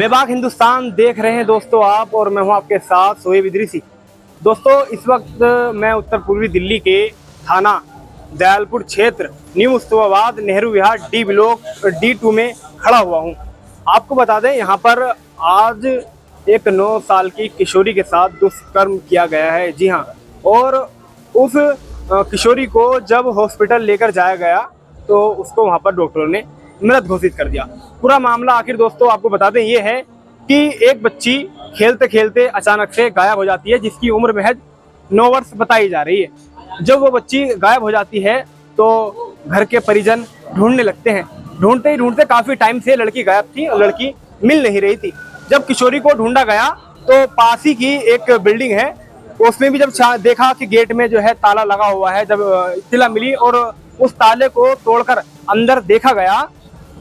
बेबाक हिंदुस्तान देख रहे हैं दोस्तों आप, और मैं हूं आपके साथ सोहेब इदरीसी। दोस्तों इस वक्त मैं उत्तर पूर्वी दिल्ली के थाना दयालपुर क्षेत्र न्यू मुस्तफाबाद नेहरू विहार डी ब्लॉक D2 में खड़ा हुआ हूं। आपको बता दें यहाँ पर आज एक 9 साल की किशोरी के साथ दुष्कर्म किया गया है। जी हाँ, और उस किशोरी को जब हॉस्पिटल लेकर जाया गया तो उसको वहाँ पर डॉक्टरों ने मृत घोषित कर दिया। पूरा मामला आखिर दोस्तों आपको बता दें ये है कि एक बच्ची खेलते खेलते अचानक से गायब हो जाती है, जिसकी उम्र महज 9 वर्ष बताई जा रही है। जब वो बच्ची गायब हो जाती है तो घर के परिजन ढूंढने लगते हैं। ढूंढते ही ढूंढते काफी टाइम से लड़की गायब थी और लड़की मिल नहीं रही थी। जब किशोरी को ढूंढा गया तो पास ही की एक बिल्डिंग है, उसमें भी जब देखा कि गेट में जो है ताला लगा हुआ है, जब इत्तला मिली और उस ताले को तोड़कर अंदर देखा गया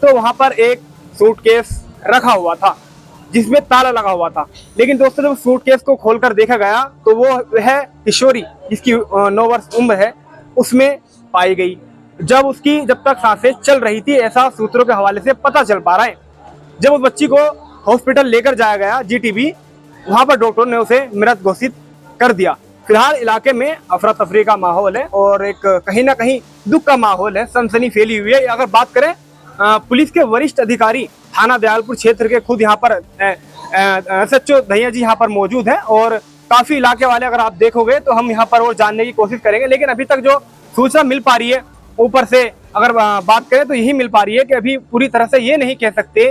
तो वहां पर एक सूटकेस रखा हुआ था जिसमें ताला लगा हुआ था। लेकिन दोस्तों जब सूटकेस को खोलकर देखा गया तो वो है किशोरी जिसकी 9 वर्ष उम्र है उसमें पाई गई। जब तक सांसें चल रही थी, ऐसा सूत्रों के हवाले से पता चल पा रहा है। जब उस बच्ची को हॉस्पिटल लेकर जाया गया GTB, वहां पर डॉक्टर ने उसे मृत घोषित कर दिया। फिलहाल इलाके में अफरा तफरी का माहौल है और एक कहीं ना कहीं दुख का माहौल है, सनसनी फैली हुई है। अगर बात करें पुलिस के वरिष्ठ अधिकारी थाना दयालपुर क्षेत्र के खुद यहाँ पर SHO दहिया जी यहाँ पर मौजूद हैं और काफी इलाके वाले अगर आप देखोगे तो हम यहाँ पर और जानने की कोशिश करेंगे। लेकिन अभी तक जो सूचना मिल पा रही है ऊपर से अगर बात करें तो यही मिल पा रही है कि अभी पूरी तरह से ये नहीं कह सकते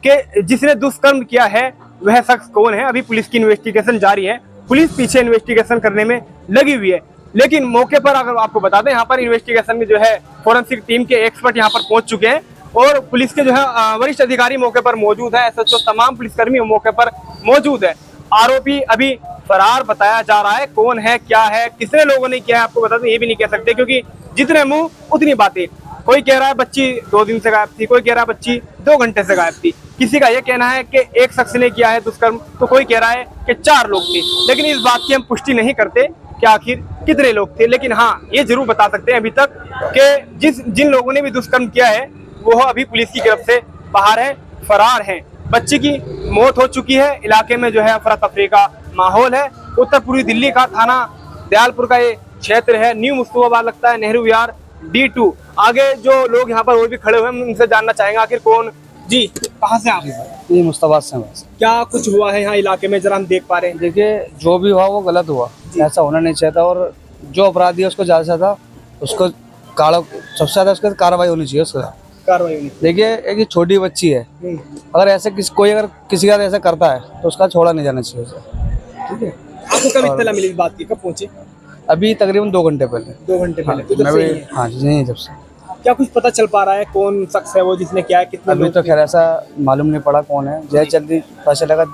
कि जिसने दुष्कर्म किया है वह शख्स कौन है। अभी पुलिस की इन्वेस्टिगेशन जारी है, पुलिस पीछे इन्वेस्टिगेशन करने में लगी हुई है। लेकिन मौके पर अगर आपको बता दें यहाँ पर इन्वेस्टिगेशन में जो है फोरेंसिक टीम के एक्सपर्ट यहाँ पर पहुंच चुके हैं और पुलिस के जो है वरिष्ठ अधिकारी मौके पर मौजूद है। SHO तमाम पुलिसकर्मी मौके पर मौजूद है। आरोपी अभी फरार बताया जा रहा है। कौन है, क्या है, कितने लोगों ने किया है आपको बता दें ये भी नहीं कह सकते, क्योंकि जितने मुंह उतनी बातें। कोई कह रहा है बच्ची 2 दिन से गायब थी, कोई कह रहा है बच्ची 2 घंटे से गायब थी, किसी का यह कहना है कि एक शख्स ने किया है दुष्कर्म, तो कोई कह रहा है कि 4 लोग थे। लेकिन इस बात की हम पुष्टि नहीं करते कि आखिर कितने लोग थे। लेकिन हाँ, ये जरूर बता सकते हैं अभी तक कि जिन लोगों ने भी दुष्कर्म किया है वो अभी पुलिस की गिरफ्त से बाहर है, फरार हैं। बच्ची की मौत हो चुकी है। इलाके में जो है अफरा तफरी का माहौल है। उत्तर पूर्वी दिल्ली का थाना दयालपुर का ये क्षेत्र है, न्यू मुस्तफाबाद लगता है, नेहरू विहार D2। आगे जो लोग यहाँ पर और भी खड़े हुए हैं उनसे जानना चाहेंगे आखिर कौन। जी, कहाँ से आप? ये मुस्तफाबाद से बस। क्या कुछ हुआ है यहाँ इलाके में, जरा हम देख पा रहे हैं? देखिए, जो भी हुआ वो गलत हुआ, ऐसा होना नहीं चाहिए था। और जो अपराधी है उसको ज्यादा से ज्यादा उसको सबसे ज्यादा उसकी कार्रवाई होनी चाहिए। उसका कार्रवाई होनी। देखिए, एक छोटी बच्ची है, अगर ऐसे कोई अगर किसी का ऐसा करता है तो उसका छोड़ा नहीं जाना चाहिए उसे। ठीक है। आपको कब इत्तला मिली इस बात की, कब पहुंचे? अभी तकरीबन 2 घंटे पहले। 2 घंटे पहले। हाँ जी, नहीं जब से। क्या कुछ पता चल पा रहा है कौन शख्स है वो जिसने किया है, कितने? अभी तो खैर ऐसा मालूम नहीं पड़ा कौन है। जैसे जल्दी पता चलेगा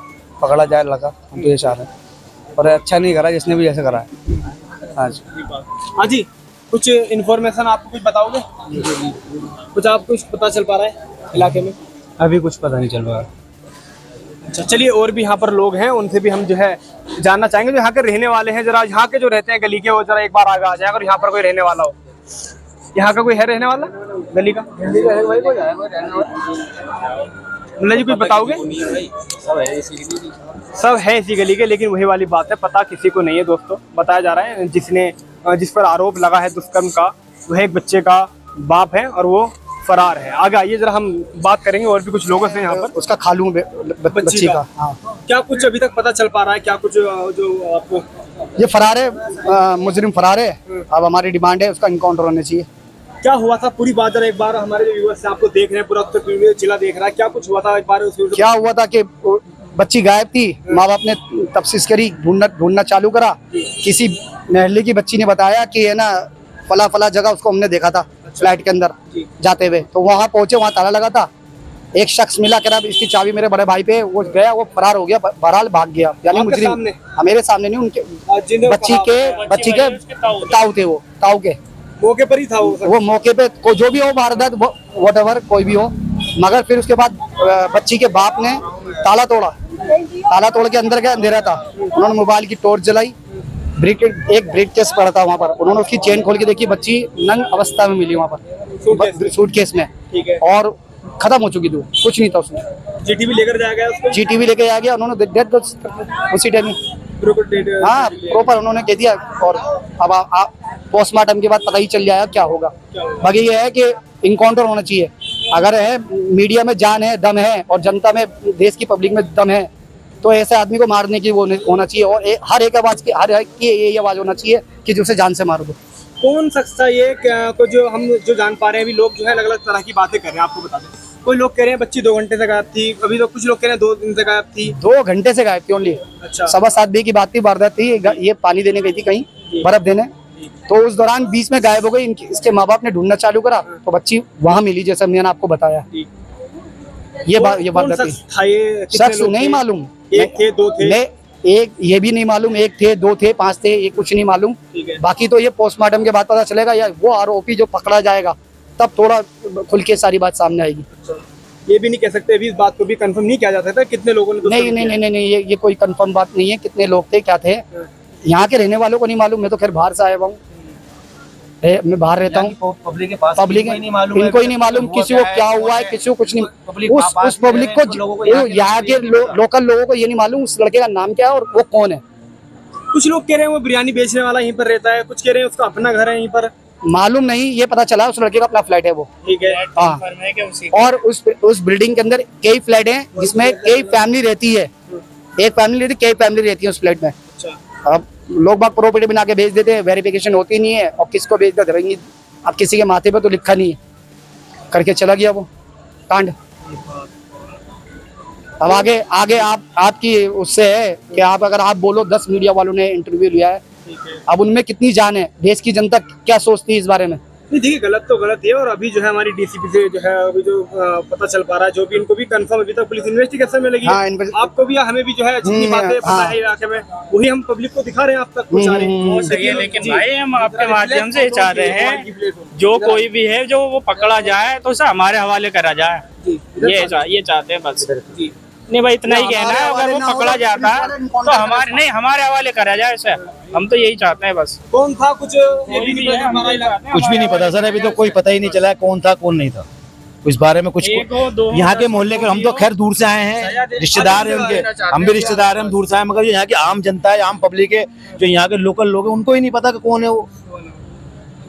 पकड़ा जाए लगा, हम तो ये चाह रहे हैं। और अच्छा नहीं करा जिसने भी ऐसा करा है। हाँ जी। हाँ जी, कुछ इन्फॉर्मेशन आपको कुछ बताओगे? कुछ आपको कुछ पता चल पा रहा है इलाके में? अभी कुछ पता नहीं चल रहा। अच्छा, चलिए और भी यहाँ पर लोग हैं, उनसे भी हम जो है जानना चाहेंगे जो यहाँ के रहने वाले हैं। जरा यहाँ के जो रहते हैं गली के, वो जरा एक बार आगे आ जाए अगर यहाँ पर कोई रहने वाला हो। यहाँ का कोई है रहने वाला गली का? मतलब जी कुछ बताओगे? सब है इसी गली के, लेकिन वही वाली बात है, पता किसी को नहीं है दोस्तों। बताया जा रहा है जिस पर आरोप लगा है दुष्कर्म का वह एक बच्चे का बाप है और वो फरार है। आगे आइए जरा हम बात करेंगे और भी कुछ लोगों से यहाँ पर। उसका खालू बच्ची का। हाँ। क्या कुछ अभी तक पता चल पा रहा है? क्या कुछ जो आपको? ये फरार है, मुजरिम फरार है। अब हमारी डिमांड है उसका इनकाउंटर होना चाहिए। क्या हुआ था पूरी बात जरा एक बार हमारे जो व्यूअर्स से आपको देख रहे हैं, पूरा उत्तर पूर्वी जिला देख रहा है, क्या कुछ हुआ था एक बार? क्या हुआ था कि बच्ची गायब थी, माँ बाप ने तफ्तीश करी, ढूंढना चालू करा। किसी महल्ले की बच्ची ने बताया कि है ना फला जगह उसको हमने देखा था फ्लैट के अंदर जाते हुए। तो वहाँ पहुंचे, वहाँ ताला लगा था। एक शख्स मिला, कह रहा इसकी चाबी मेरे बड़े भाई पे, वो गया, वो फरार हो गया, बहरहाल भाग गया। यानी मुजरिम मेरे सामने नहीं, उनके बच्ची के ताऊ थे, वो ताऊ के मौके पर ही था वो मौके पे जो भी हो वारदात व्हाटएवर कोई भी हो। मगर फिर उसके बाद बच्ची के बाप ने ताला तोड़ के अंदर गया, अंधेरा था। उन्होंने मोबाइल की टॉर्च जलाई, एक ब्रीफ केस पड़ा था वहाँ पर। उन्होंने उसकी चेन खोल के देखी, बच्ची नंग अवस्था में मिली वहाँ पर सूटकेस में। ठीक है। और खत्म हो चुकी थी, कुछ नहीं था उसमें। जीटीवी लेकर जाया गया उसको, जीटीवी लेके आ गया, उन्होंने डेथ उसी टाइम ही, हाँ प्रॉपर उन्होंने कह दिया। और अब आप पोस्टमार्टम के बाद पता ही चल जाएगा क्या होगा। बाकी ये है कि इनकाउंटर होना चाहिए। अगर है मीडिया में जान है, दम है, और जनता में, देश की पब्लिक में दम है, तो ऐसे आदमी को मारने की वो होना चाहिए। और हर एक आवाज की, हर एक की ये आवाज होना चाहिए कि जो उसे जान से मार दो। कौन शख्स था ये को जो हम जो जान पा रहे हैं? अभी लोग जो है अलग अलग तरह की बातें कर रहे हैं, आपको बता दें। कोई लोग कह रहे हैं बच्ची 2 घंटे से गायब थी, अभी तो कुछ लोग कह रहे हैं 2 दिन से गायब थी। 2 घंटे से गायब थी ओनली। अच्छा, 7:15 की बात थी, वारदात थी। ये पानी देने गई थी कहीं, बर्फ देने, तो उस दौरान बीच में गायब हो गई। इसके माँ बाप ने ढूंढना चालू करा तो बच्ची वहां मिली, जैसा मैंने आपको बताया। ये बात शख्स नहीं मालूम, एक थे, 2 थे, एक ये भी नहीं मालूम, 1 थे, 2 थे, 5 थे, ये कुछ नहीं मालूम। बाकी तो ये पोस्टमार्टम के बाद पता चलेगा, या वो आरोपी जो पकड़ा जाएगा तब थोड़ा खुल के सारी बात सामने आएगी। ये भी नहीं कह सकते अभी, इस बात को भी कंफर्म नहीं किया जा सकता कितने लोगों ने नहीं, ये कोई कंफर्म बात नहीं है। कितने लोग थे, क्या थे, यहाँ के रहने वालों को नहीं मालूम। मैं तो खैर बाहर से आया हुआ हूँ, मैं बाहर रहता हूँ। पब्लिक के पास पब्लिक इनको ही नहीं मालूम किसी को क्या हुआ है, किसी को कुछ नहीं। उस पब्लिक को, यहाँ के लोकल लोगों को ये नहीं मालूम उस लड़के का नाम क्या है और वो कौन है। कुछ लोग कह रहे हैं वो बिरयानी बेचने वाला यहीं पर रहता है, कुछ कह रहे हैं उसका अपना घर है यहीं पर। मालूम नहीं, ये पता चला उस लड़के का अपना फ्लैट है वो। ठीक है, हाँ। और उस बिल्डिंग के अंदर कई फ्लैट हैं जिसमें कई फैमिली रहती है। एक फैमिली रहती, कई फैमिली रहती है उस फ्लैट में। अब लोग बाग प्रॉपर्टी बना के बेच देते हैं, वेरिफिकेशन होती नहीं है, और किसको बेच देते हैं। अब किसी के माथे पे तो लिखा नहीं है, करके चला गया वो कांड। अब आगे आपकी उससे है कि आप अगर आप बोलो, 10 मीडिया वालों ने इंटरव्यू लिया है, अब उनमें कितनी जान है, देश की जनता क्या सोचती है इस बारे में। नहीं देखिए, गलत तो गलत है। और अभी जो है हमारी डीसीपी से जो है अभी जो पता चल पा रहा है, जो भी इनको भी कंफर्म अभी तक पुलिस इन्वेस्टिगेशन में लगी है। आपको भी, हमें भी जो है जितनी बातें पता है इलाके में, वही हम पब्लिक को दिखा रहे हैं आप तक पहुंचा रहे हैं। सही है, लेकिन भाई हम आपके माध्यम से चाह रहे हैं जो कोई भी है जो वो पकड़ा जाए तो उसे हमारे हवाले करा जाए, ये चाहते हैं बस। नहीं भाई, इतना ही कहना है। अगर वो पकड़ा जाता तो हमारे हवाले करा जाए इसे, हम तो यही चाहते हैं बस। कौन था कुछ ये भी नहीं पता, कुछ भी नहीं पता सर, अभी तो कोई पता ही नहीं चला है कौन था कौन नहीं था इस बारे में कुछ। यहाँ के मोहल्ले के हम तो खैर दूर से आए हैं, रिश्तेदार हैं उनके, हम भी रिश्तेदार हैं, हम दूर से आए, मगर यहाँ की आम जनता है, आम पब्लिक है, जो यहाँ के लोकल लोग हैं, उनको ही नहीं पता कि कौन है वो।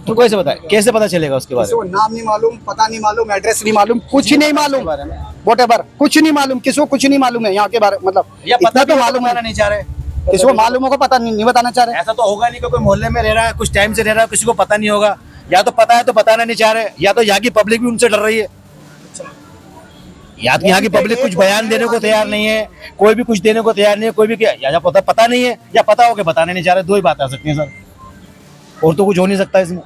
तो कैसे बताए, कैसे पता चलेगा उसके बारे में? नाम नहीं मालूम, पता नहीं मालूम, एड्रेस नहीं मालूम, कुछ नहीं मालूम, व्हाटएवर कुछ नहीं मालूम, किसी को कुछ नहीं मालूम है यहाँ के बारे, मतलब इतना तो मालूम है, नहीं चाह रहे किसी को मालूम होगा, पता नहीं बताना चाह रहे। ऐसा तो होगा नहीं कि कोई मोहल्ले में रह रहा है, कुछ टाइम से रह रहा है, किसी को पता नहीं होगा। या तो पता है तो बताना नहीं चाह रहे, या तो यहाँ की पब्लिक भी उनसे डर रही है, या तो यहाँ की पब्लिक कुछ बयान देने को तैयार नहीं है, कोई भी कुछ देने को तैयार नहीं है, कोई भी या पता नहीं है, या पता हो के बताने नहीं चाह रहे। 2 ही बातें आ सकती हैं सर, और तो कुछ हो नहीं सकता इसमें।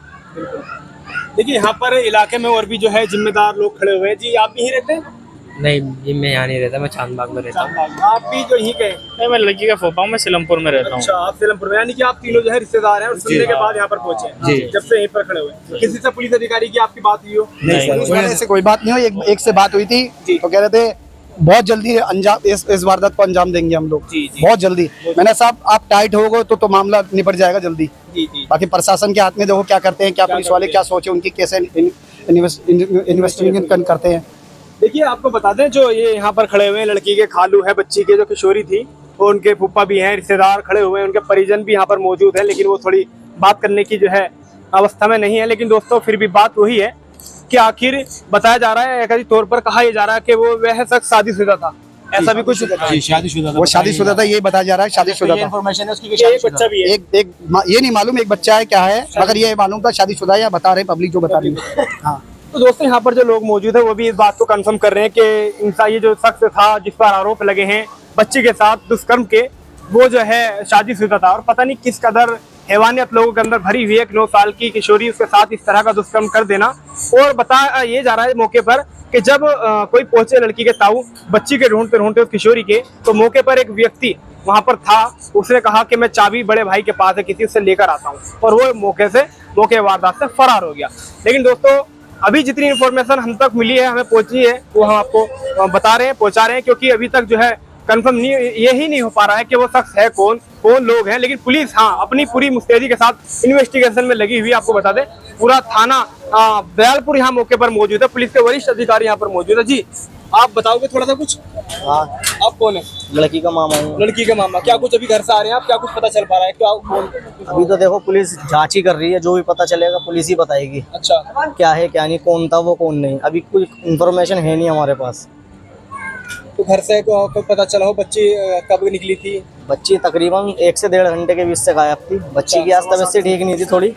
देखिए, यहाँ पर इलाके में और भी जो है जिम्मेदार लोग खड़े हुए हैं। जी, आप भी यहीं रहते हैं? नहीं जी, मैं यहाँ नहीं रहता, मैं चांदबाग में रहता हूँ। आप भी जो यहीं गए? नहीं, मैं लड़की का फूफा हूँ, मैं सिलमपुर में रहता हूँ। अच्छा, आप सिलमपुर में, यानी कि आप तीनों जो है रिश्तेदार हैं और सुनने के बाद यहाँ पर पहुंचे, जब से यहीं पर खड़े हुए। किसी से पुलिस अधिकारी की आपकी बात हुई हो? नहीं, ऐसे कोई बात नहीं हो। एक से बात हुई थी तो कह रहे थे बहुत जल्दी अंजाम, इस वारदात को अंजाम देंगे हम लोग, बहुत जल्दी। मैंने साहब आप टाइट हो गए तो मामला निपट जाएगा जल्दी। बाकी प्रशासन के हाथ में देखो क्या करते हैं, क्या पुलिस वाले क्या सोचे, उनकी कैसे इन्वेस्टिगेशन करते हैं। देखिए, आपको बता दें, जो ये यहाँ पर खड़े हुए हैं, लड़की के खालू है, बच्ची के जो किशोरी थी, और उनके फूफा भी हैं, रिश्तेदार खड़े हुए हैं, उनके परिजन भी यहाँ पर मौजूद हैं, लेकिन वो थोड़ी बात करने की जो है अवस्था में नहीं है। लेकिन दोस्तों, फिर भी बात वही है कि आखिर बताया जा रहा है, एक तौर पर कहा यह जा रहा है कि वो वह शख्स शादीशुदा था, ऐसा भी कुछ। शादीशुदा, वो शादीशुदा था, ये बताया जा रहा है शादीशुदा था। इन्फॉर्मेशन है उसकी, एक बच्चा भी है, एक ये नहीं मालूम एक बच्चा है क्या है, मगर ये मालूम था शादीशुदा है, या बता रहे पब्लिक जो बता रही है। हाँ, तो दोस्तों, यहाँ पर जो लोग मौजूद है वो भी इस बात को कंफर्म कर रहे हैं कि इंसान, ये जो शख्स था जिस पर आरोप लगे हैं बच्ची के साथ दुष्कर्म के, वो जो है शादीशुदा था। और पता नहीं किस कदर हैवानियत लोगों के अंदर भरी हुई है, 9 साल की किशोरी उसके साथ इस तरह का दुष्कर्म कर देना। और बताया ये जा रहा है मौके पर कि जब कोई पहुंचे लड़की के ताऊ बच्ची के ढूंढते ढूंढते उस किशोरी के, तो मौके पर एक व्यक्ति वहां पर था, उसने कहा कि मैं चाबी बड़े भाई के पास है, किसी से लेकर आता हूँ, और वो मौके वारदात से फरार हो गया। लेकिन दोस्तों, अभी जितनी इन्फॉर्मेशन हम तक मिली है, हमें पहुंची है, वो हम आपको बता रहे हैं, पहुंचा रहे हैं, क्योंकि अभी तक जो है कंफर्म नहीं, यही नहीं हो पा रहा है कि वो शख्स है कौन लोग हैं। लेकिन पुलिस हाँ अपनी पूरी मुस्तैदी के साथ इन्वेस्टिगेशन में लगी हुई, आपको बता दें पूरा थाना दयालपुर यहाँ मौके पर मौजूद है। पुलिस के वरिष्ठ अधिकारी यहाँ पर मौजूद है। जी आप बताओगे थोड़ा सा कुछ? हाँ, आप कौन है? लड़की का मामा हूँ। लड़की का मामा। क्या कुछ अभी घर से आ रहे हैं आप, क्या कुछ पता चल पा रहा है? क्या कौन? अभी तो देखो पुलिस जांच ही कर रही है, जो भी पता चलेगा पुलिस ही बताएगी अच्छा, क्या है क्या नहीं, कौन था वो कौन नहीं। अभी कोई इन्फॉर्मेशन है नहीं हमारे पास। तो घर से को पता चला हो बच्ची कब निकली थी? बच्ची तकरीबन 1 से 1.5 घंटे के बीच से गायब थी। बच्ची की आज तबीयत से ठीक नहीं थी थोड़ी,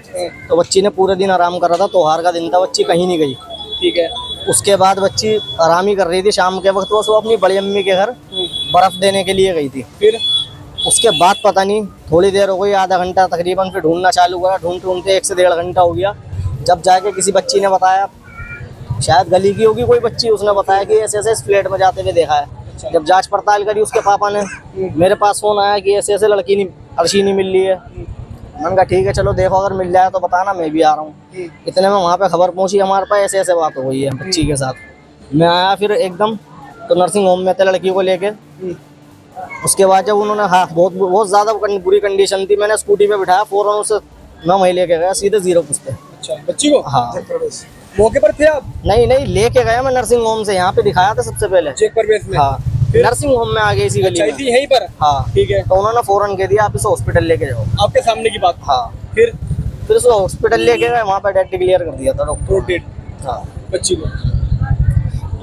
तो बच्ची ने पूरे दिन आराम कर रहा था। त्योहार का दिन था, बच्ची कहीं नहीं गई। ठीक है। उसके बाद बच्ची आराम ही कर रही थी। शाम के वक्त वो अपनी बड़ी अम्मी के घर बर्फ देने के लिए गई थी। फिर उसके बाद पता नहीं थोड़ी देर हो गई, आधा घंटा तकरीबन, फिर ढूंढना चालू हुआ। ढूंढते 1 से 1.5 घंटा हो गया। जब जाके किसी बच्ची ने बताया, शायद गली की होगी कोई बच्ची, उसने बताया कि ऐसे ऐसे इस फ्लैट में जाते हुए देखा है। जब जांच पड़ताल करी उसके पापा ने, मेरे पास फोन आया कि ऐसे ऐसे लड़की नहीं, अर्शी नहीं मिल रही है। मैंने कहा ठीक है चलो देखो, अगर मिल जाए तो बताना, मैं भी आ रहा हूँ। इतने में वहाँ पे खबर पहुँची हमारे पास, ऐसे ऐसे बात हो गई है बच्ची के साथ। मैं आया फिर एकदम, तो नर्सिंग होम में थे लड़की को लेके। उसके बाद जब उन्होंने, हाँ बहुत ज़्यादा बुरी कंडीशन थी, मैंने स्कूटी पे बिठाया, फ़ौरन उसे मैं वहीं लेके गया सीधे 0 पे। अच्छा, बच्ची को? हाँ, मौके पर थे आप? नहीं लेके गया मैं नर्सिंग होम से, यहाँ पे दिखाया था सबसे पहले चेक परवेश में? हाँ, नर्सिंग होम में आ गई इसी गली अच्छा, में। इसी यहीं पर? हाँ ठीक है। तो उन्होंने फौरन कह दिया आप इसे हॉस्पिटल लेके जाओ। आपके सामने की बात? हाँ, फिर उसे हॉस्पिटल लेके गए, वहाँ पे डेथ डिक्लेयर कर दिया था डॉक्टर। डेट? हाँ, बच्ची को?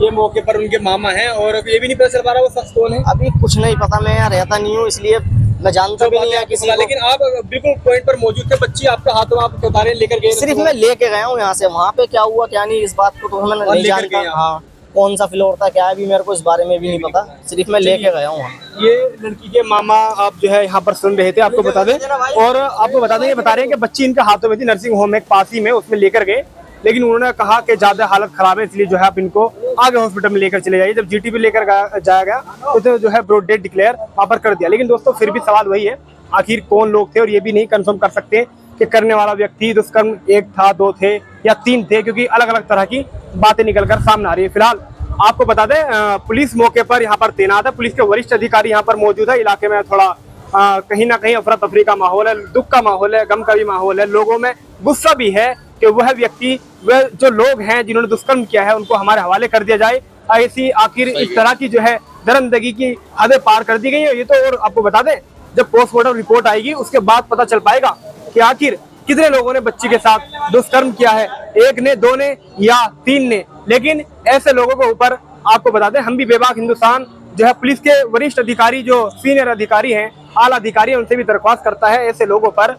ये मौके पर उनके मामा हैं और ये भी नहीं पता चल पा रहा वो शख्स कौन है? अभी कुछ नहीं पता, मैं यहाँ रहता नहीं हूँ इसलिए मैं जानता भी नहीं है किसी को। लेकिन आप बिल्कुल पॉइंट पर मौजूद थे, बच्ची आपके हाथों में आप उतारे लेकर गए? सिर्फ मैं लेके गया हूँ यहाँ से, वहाँ पे क्या हुआ क्या नहीं इस बात को तो मैं नहीं लेकर जानता। गए आप? हाँ, कौन सा फ्लोर था क्या है भी मेरे को इस बारे में भी नहीं पता, सिर्फ मैं लेके गया हूँ वहाँ। ये लड़की के मामा आप जो है यहाँ पर सुन रहे थे, आपको बता दें, और आपको बता दें, ये बता रहे हैं कि बच्ची इनके हाथों में थी। नर्सिंग होम एक पास ही में, उसमें लेकर गए, लेकिन उन्होंने कहा कि ज्यादा हालत खराब है, इसलिए जो है आप इनको आगे हॉस्पिटल में लेकर चले जाइए। जब जीटी पे लेकर जाया गया तो जो है ब्रॉड डेथ डिक्लेयर वहाँ पर कर दिया। लेकिन दोस्तों फिर भी सवाल वही है, आखिर कौन लोग थे, और ये भी नहीं कंफर्म कर सकते कि करने वाला व्यक्ति दुष्कर्म 1 था, 2 थे या 3 थे, क्योंकि अलग अलग तरह की बातें निकलकर सामने आ रही है। फिलहाल आपको बता दें पुलिस मौके पर यहाँ पर तैनात है, पुलिस के वरिष्ठ अधिकारी यहाँ पर मौजूद है। इलाके में थोड़ा कहीं ना कहीं अफरा तफरी का माहौल है, दुख का माहौल है, गम का भी माहौल है, लोगों में गुस्सा भी है कि वह व्यक्ति, वह जो लोग हैं जिन्होंने दुष्कर्म किया है उनको हमारे हवाले कर दिया जाए। ऐसी आखिर इस तरह की जो है दरिंदगी की हदें पार कर दी गई है। ये तो और आपको बता दें, जब पोस्टमार्टम रिपोर्ट आएगी उसके बाद पता चल पाएगा कि आखिर कितने लोगों ने बच्ची के साथ दुष्कर्म किया है, 1 ने, 2 ने या 3 ने। लेकिन ऐसे लोगों के ऊपर आपको बता दें, हम भी बेबाक हिंदुस्तान जो है पुलिस के वरिष्ठ अधिकारी, जो सीनियर अधिकारी हैं, आला अधिकारी हैं, उनसे भी दरख्वास्त करता है ऐसे लोगों पर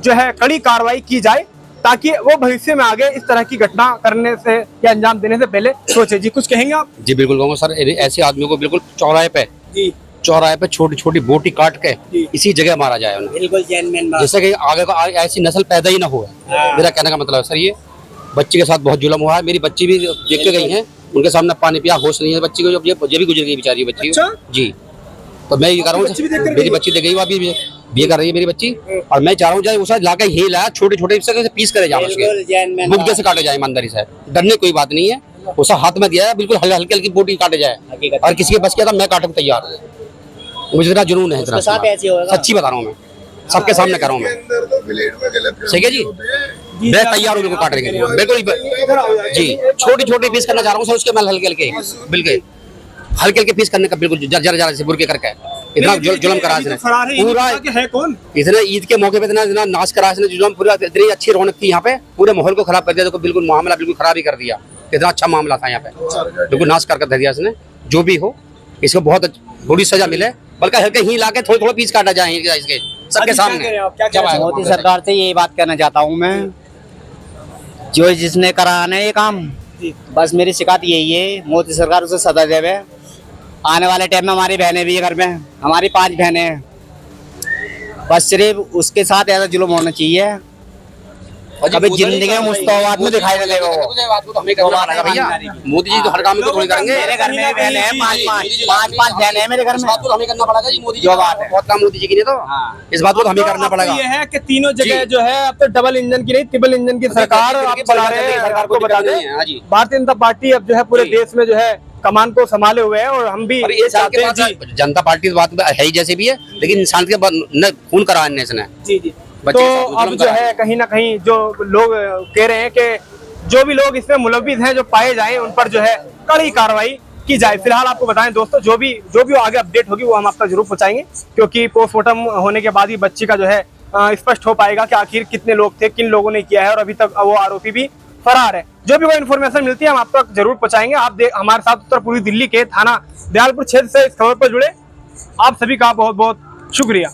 जो है कड़ी कार्रवाई की जाए, ताकि वो भविष्य में आगे इस तरह की घटना करने से या अंजाम देने से पहले सोचे। जी कुछ कहेंगे आप? जी बिल्कुल कहूँगा सर, ऐसे आदमियों को बिल्कुल चौराहे पे छोटी छोटी बोटी काट के इसी जगह मारा जाए उन्हें, बिल्कुल जेन्युइन बात। जैसे कि आगे का ऐसी नस्ल पैदा ही ना हो। मेरा कहने का मतलब है सर, ये बच्ची के साथ बहुत जुल्म हुआ है। मेरी बच्ची भी देख के गई है, उनके सामने पानी पिया, होश नहीं है बच्ची को, ये भी गुजर गई बेचारी बच्ची। जी तो मैं ये कर रहा हूँ, मेरी बच्ची देख गई, वो अभी ये कर रही है मेरी बच्ची, और मैं चाह रहा हूँ जाए उसे लाके ही लाया, छोटे छोटे पीस करे जाए, उसके मुद्दे से काटे जाए ईमानदारी से। डरने कोई बात नहीं है, उसे हाथ में दिया है, बिल्कुल हल्की हल्की बोटी काटे जाए, और किसी के बस किया था मैं काटने को तैयार हूँ। मुझे इतना जुनून है, इतना सच्ची बता रहा हूँ मैं, सबके सामने कर रहा हूँ मैं। सही है जी, मैं तैयार हूँ बिल्कुल काटने के लिए, बिल्कुल जी। छोटी छोटी पीस करना चाह रहा हूँ सर, उसके मैं हल्के हल्के पीस करने का, बिल्कुल जरा से बुरके करके। इतना जुल्म करा इसने पूरा, है कौन? इसने ईद के मौके पे इतना नाश करा इसने, जुल्म पूरा। इतनी अच्छी रौनक थी यहाँ पे, पूरे माहौल को खराब कर दिया, तो बिल्कुल मामला बिल्कुल खराब ही कर दिया। इतना अच्छा मामला था यहाँ पे, बिल्कुल नाश कर दिया इसने। जो भी हो, इसको बहुत बुरी सजा मिले, बल्कि हल्के ही लाके थोड़ा पीस काटा जाए इसके सबके सामने। मोदी सरकार से यही बात करना चाहता हूँ मैं, जो जिसने कराना है ये काम, बस मेरी शिकायत यही है, मोदी सरकार उसे सजा देवे। आने वाले टाइम में हमारी बहनें भी है घर में, हमारी 5 बहनें हैं, बस सिर्फ उसके साथ ऐसा जुल्म होना चाहिए, कभी जिंदगी में मुस्तवाद में दिखाई नहीं देगा वो। भैया मोदी जी तो हर काम को थोड़ी करेंगे। मेरे घर में भी बहनें हैं, 5 बहनें हैं मेरे घर में। तो हमें करना पड़ेगा जी, मोदी जी जो बात है बहुत काम मोदी जी की नहीं, तो इस बात को तो हमें करना पड़ेगा। ये है कि तीनों जगह जो है अब तो डबल इंजन की नहीं, ट्रिपल इंजन की सरकार आप चला रहे हैं। सरकार को बता दें, भारतीय जनता पार्टी अब जो है पूरे देश में जो है कमान को संभाले हुए हैं, और हम भी चाहते हैं। जनता पार्टी बात है ही जैसे भी है, लेकिन इंसान के खून करा है इसने। जी जी, बच्चे तो के साथ अब जुल्म जो करा है कहीं ना कहीं जो लोग कह रहे हैं कि जो भी लोग इसमें मुलविस हैं जो पाए जाएं उन पर जो है कड़ी कार्रवाई की जाए। फिलहाल आपको बताएं दोस्तों, जो भी आगे अपडेट होगी वो हम आप तक जरूर पहुंचाएंगे, क्योंकि पोस्टमार्टम होने के बाद ही बच्ची का जो है स्पष्ट हो पाएगा कि आखिर कितने लोग थे, किन लोगों ने किया है, और अभी तक वो आरोपी भी फरार है। जो भी कोई इन्फॉर्मेशन मिलती है हम आप तक जरूर पहुंचाएंगे। आप हमारे साथ उत्तर पूर्वी दिल्ली के थाना दयालपुर क्षेत्र से इस खबर पर जुड़े आप सभी का बहुत बहुत शुक्रिया।